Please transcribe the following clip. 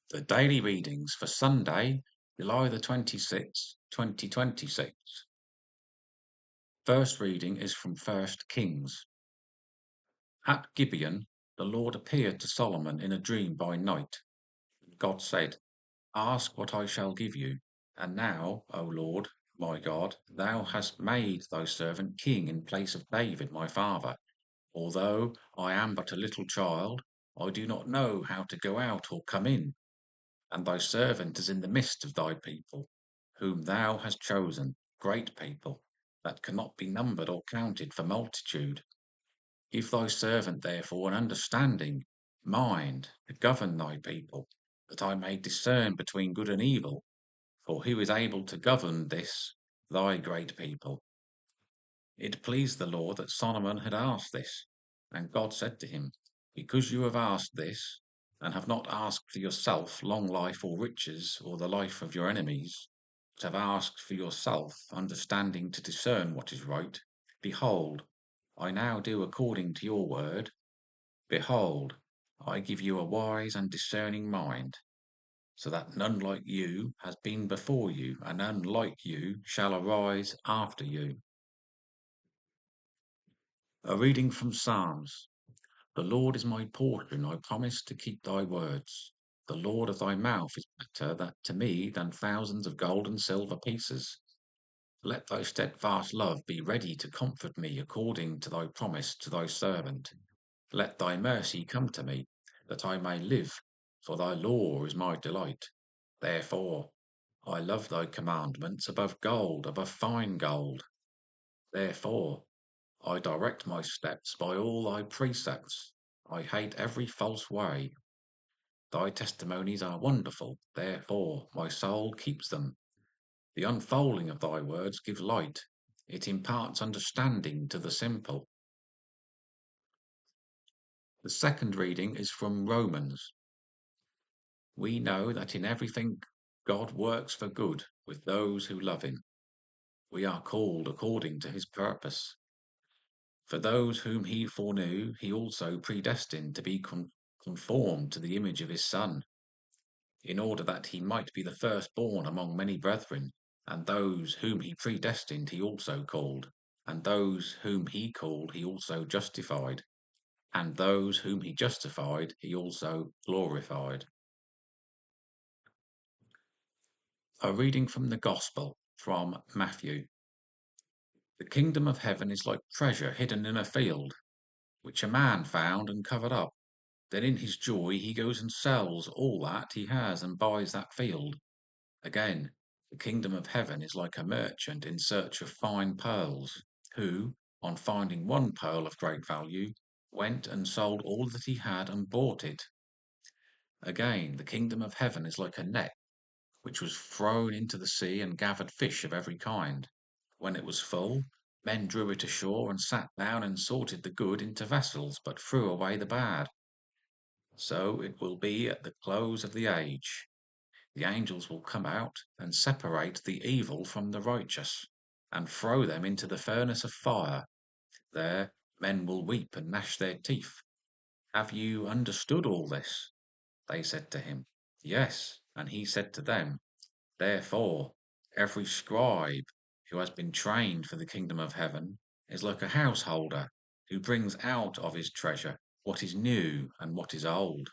The daily readings for Sunday, July the 26th, 2026. First reading is from 1 Kings. At Gibeon, the Lord appeared to Solomon in a dream by night. God said, "Ask what I shall give you. And now, O Lord, my God, thou hast made thy servant king in place of David my father. Although I am but a little child, I do not know how to go out or come in. And thy servant is in the midst of thy people, whom thou hast chosen, great people, that cannot be numbered or counted for multitude. Give thy servant therefore an understanding, mind, to govern thy people, that I may discern between good and evil. For who is able to govern this, thy great people?" It pleased the Lord that Solomon had asked this, and God said to him, "Because you have asked this, and have not asked for yourself long life or riches or the life of your enemies, but have asked for yourself understanding to discern what is right, behold, I now do according to your word. Behold, I give you a wise and discerning mind, so that none like you has been before you, and none like you shall arise after you." A reading from Psalms. The Lord is my portion, I promise to keep thy words. The Lord of thy mouth is better that to me than thousands of gold and silver pieces. Let thy steadfast love be ready to comfort me according to thy promise to thy servant. Let thy mercy come to me, that I may live, for thy law is my delight. Therefore I love thy commandments above gold, above fine gold. Therefore I direct my steps by all thy precepts. I hate every false way. Thy testimonies are wonderful, therefore my soul keeps them. The unfolding of thy words gives light. It imparts understanding to the simple. The second reading is from Romans. We know that in everything God works for good with those who love him. We are called according to his purpose. For those whom he foreknew, he also predestined to be conformed to the image of his Son, in order that he might be the firstborn among many brethren. And those whom he predestined, he also called. And those whom he called, he also justified. And those whom he justified, he also glorified. A reading from the Gospel from Matthew. The kingdom of heaven is like treasure hidden in a field, which a man found and covered up. Then in his joy he goes and sells all that he has and buys that field. Again, the kingdom of heaven is like a merchant in search of fine pearls, who, on finding one pearl of great value, went and sold all that he had and bought it. Again, the kingdom of heaven is like a net which was thrown into the sea and gathered fish of every kind. When it was full, men drew it ashore and sat down and sorted the good into vessels, but threw away the bad. So it will be at the close of the age. The angels will come out and separate the evil from the righteous, and throw them into the furnace of fire. There men will weep and gnash their teeth. Have you understood all this? They said to him, Yes. And he said to them, Therefore, every scribe who has been trained for the kingdom of heaven is like a householder who brings out of his treasure what is new and what is old.